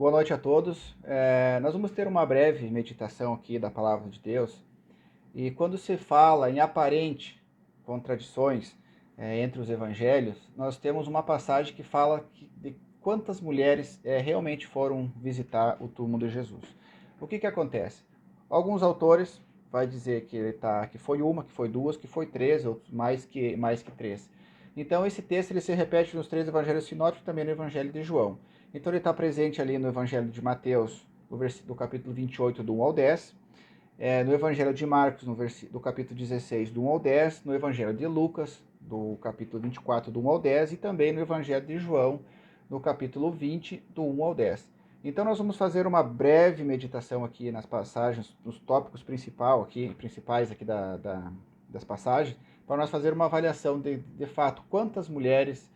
Boa noite a todos. Nós vamos ter uma breve meditação aqui da Palavra de Deus. E quando se fala em aparente contradições entre os evangelhos, nós temos uma passagem que fala de quantas mulheres realmente foram visitar o túmulo de Jesus. O que acontece? Alguns autores vai dizer que foi uma, que foi duas, que foi três, outros mais que três. Então esse texto ele se repete nos três evangelhos sinóticos e também no evangelho de João. Então ele está presente ali no evangelho de Mateus, do capítulo 28, do 1 ao 10, no Evangelho de Marcos, do capítulo 16, do 1 ao 10, no Evangelho de Lucas, do capítulo 24, do 1 ao 10, e também no Evangelho de João, no capítulo 20, do 1 ao 10. Então nós vamos fazer uma breve meditação aqui nas passagens, nos tópicos principais aqui das passagens, para nós fazer uma avaliação de fato quantas mulheres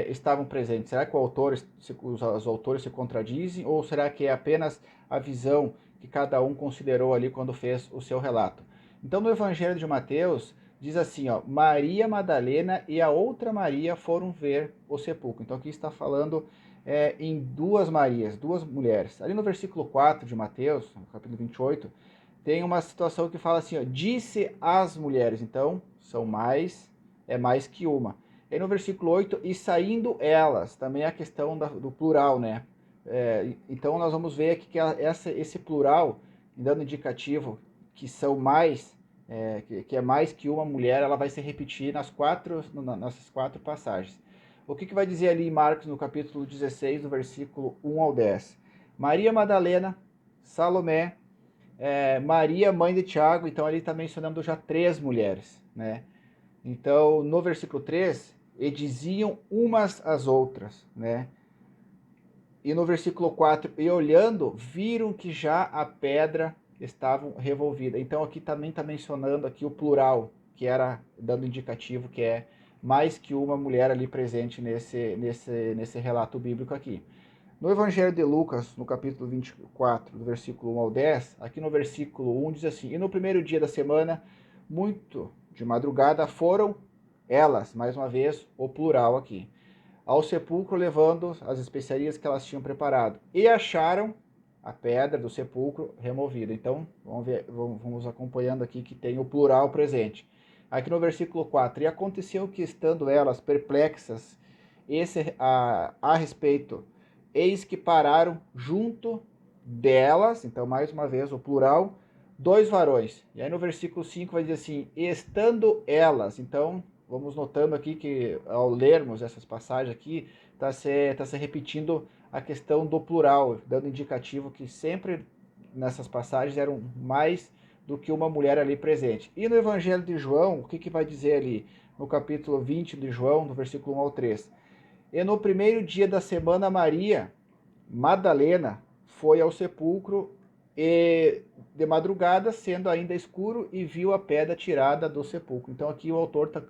estavam presentes. Será que os autores se contradizem ou será que é apenas a visão que cada um considerou ali quando fez o seu relato? Então no Evangelho de Mateus diz assim, ó, Maria Madalena e a outra Maria foram ver o sepulcro. Então aqui está falando em duas Marias, duas mulheres. Ali no versículo 4 de Mateus, no capítulo 28, tem uma situação que fala assim, ó, disse as mulheres. Então são mais que uma. E no versículo 8, e saindo elas, também a questão do plural, né? Então nós vamos ver aqui que esse plural, dando indicativo que são mais, que é mais que uma mulher, ela vai se repetir nessas quatro passagens. O que vai dizer ali em Marcos, no capítulo 16, do versículo 1 ao 10? Maria Madalena, Salomé, Maria, mãe de Tiago, então ali está mencionando já três mulheres, né? Então, no versículo 3, e diziam umas às outras, né? E no versículo 4, e olhando, viram que já a pedra estava revolvida. Então aqui também está mencionando aqui o plural, que era dando indicativo que é mais que uma mulher ali presente nesse relato bíblico aqui. No Evangelho de Lucas, no capítulo 24, do versículo 1 ao 10, aqui no versículo 1 diz assim, e no primeiro dia da semana, muito de madrugada, foram elas, mais uma vez, o plural aqui, ao sepulcro levando as especiarias que elas tinham preparado. E acharam a pedra do sepulcro removida. Então, vamos acompanhando aqui que tem o plural presente. Aqui no versículo 4, e aconteceu que estando elas perplexas a respeito, eis que pararam junto delas, então mais uma vez o plural, dois varões. E aí no versículo 5 vai dizer assim, estando elas, então vamos notando aqui que ao lermos essas passagens aqui, está se repetindo a questão do plural, dando indicativo que sempre nessas passagens eram mais do que uma mulher ali presente. E no Evangelho de João, o que vai dizer ali? No capítulo 20 de João, no versículo 1 ao 3. E no primeiro dia da semana, Maria Madalena foi ao sepulcro e de madrugada, sendo ainda escuro, e viu a pedra tirada do sepulcro. Então aqui o autor está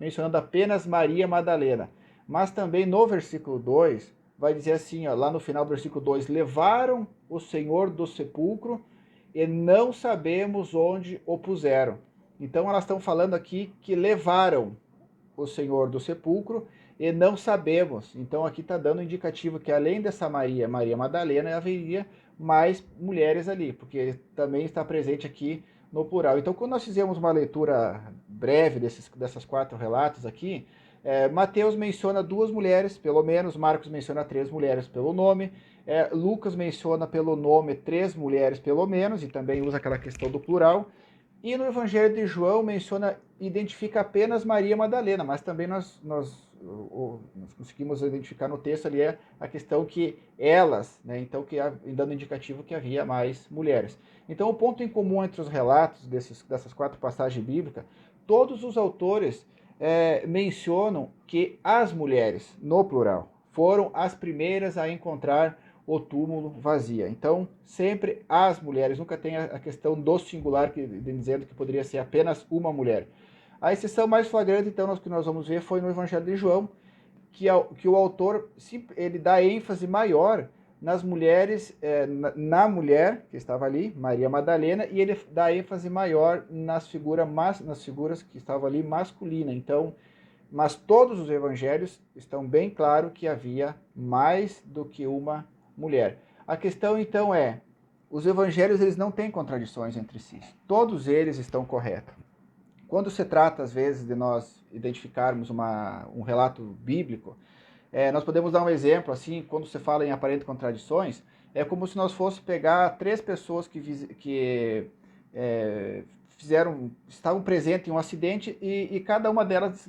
mencionando apenas Maria Madalena. Mas também no versículo 2, vai dizer assim, ó, lá no final do versículo 2, levaram o Senhor do sepulcro e não sabemos onde o puseram. Então elas estão falando aqui que levaram o Senhor do sepulcro e não sabemos. Então aqui está dando indicativo que além dessa Maria Madalena, haveria mais mulheres ali, porque também está presente aqui no plural. Então quando nós fizemos uma leitura breve dessas quatro relatos aqui, Mateus menciona duas mulheres, pelo menos, Marcos menciona três mulheres pelo nome, Lucas menciona pelo nome três mulheres pelo menos, e também usa aquela questão do plural, e no Evangelho de João identifica apenas Maria Madalena, mas também nós conseguimos identificar no texto ali a questão que elas, né, então dando indicativo que havia mais mulheres. Então o ponto em comum entre os relatos dessas quatro passagens bíblicas, todos os autores mencionam que as mulheres, no plural, foram as primeiras a encontrar o túmulo vazia. Então, sempre as mulheres, nunca tem a questão do singular, dizendo que poderia ser apenas uma mulher. A exceção mais flagrante, então, que nós vamos ver foi no Evangelho de João, que o autor ele dá ênfase maior nas mulheres, na mulher que estava ali, Maria Madalena, e ele dá ênfase maior nas figuras que estavam ali masculina. Então, mas todos os evangelhos estão bem claro que havia mais do que uma mulher. A questão então é, os evangelhos eles não têm contradições entre si, todos eles estão corretos. Quando se trata, às vezes, de nós identificarmos um relato bíblico, nós podemos dar um exemplo, assim, quando se fala em aparentes contradições, é como se nós fosse pegar três pessoas que estavam presentes em um acidente e cada uma delas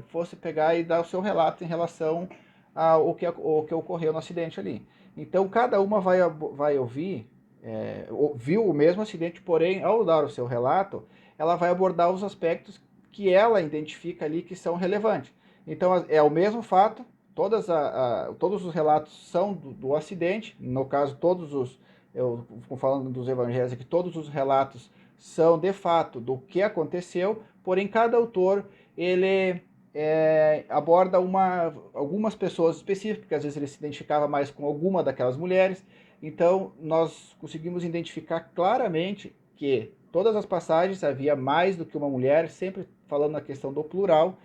fosse pegar e dar o seu relato em relação ao que ocorreu no acidente ali. Então, cada uma vai ouvir, viu o mesmo acidente, porém, ao dar o seu relato, ela vai abordar os aspectos que ela identifica ali que são relevantes. Então, é o mesmo fato, todos os relatos são do acidente, no caso, eu estou falando dos evangelhos aqui, todos os relatos são de fato do que aconteceu, porém cada autor ele aborda algumas pessoas específicas, porque às vezes ele se identificava mais com alguma daquelas mulheres, então nós conseguimos identificar claramente que todas as passagens havia mais do que uma mulher, sempre falando na questão do plural.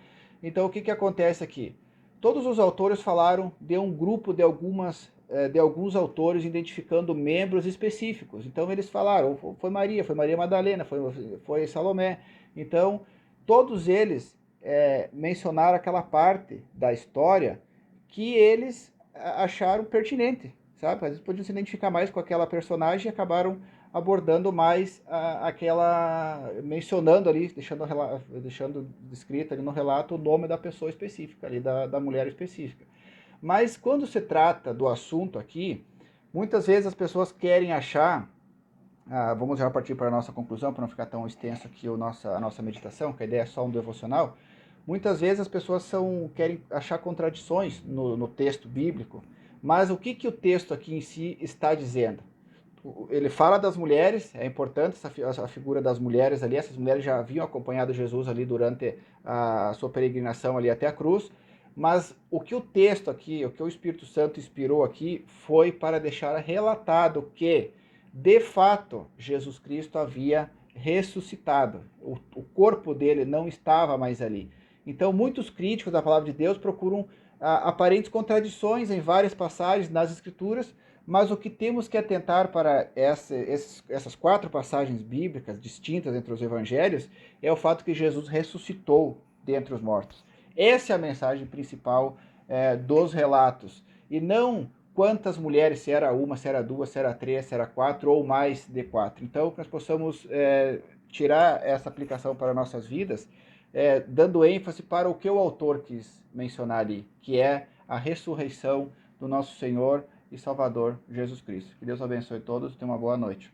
Então o que acontece aqui? Todos os autores falaram de um grupo de alguns autores identificando membros específicos. Então eles falaram, foi Maria Madalena, foi Salomé. Então todos eles mencionaram aquela parte da história que eles acharam pertinente, sabe? Às vezes podiam se identificar mais com aquela personagem e acabaram abordando mais mencionando ali, deixando descrito ali no relato o nome da pessoa específica, ali da mulher específica. Mas quando se trata do assunto aqui, muitas vezes as pessoas querem achar, vamos já partir para a nossa conclusão, para não ficar tão extenso aqui a nossa meditação, que a ideia é só um devocional. Muitas vezes as pessoas querem achar contradições no texto bíblico, mas o que o texto aqui em si está dizendo? Ele fala das mulheres, é importante a figura das mulheres ali, essas mulheres já haviam acompanhado Jesus ali durante a sua peregrinação ali até a cruz, mas o que o texto aqui, o que o Espírito Santo inspirou aqui, foi para deixar relatado que, de fato, Jesus Cristo havia ressuscitado, o corpo dele não estava mais ali. Então, muitos críticos da palavra de Deus procuram aparentes contradições em várias passagens nas Escrituras, mas o que temos que atentar para essas quatro passagens bíblicas distintas entre os evangelhos é o fato que Jesus ressuscitou dentre os mortos. Essa é a mensagem principal dos relatos. E não quantas mulheres, se era uma, se era duas, se era três, se era quatro ou mais de quatro. Então, que nós possamos tirar essa aplicação para nossas vidas, dando ênfase para o que o autor quis mencionar ali, que é a ressurreição do nosso Senhor e Salvador Jesus Cristo. Que Deus abençoe todos e tenha uma boa noite.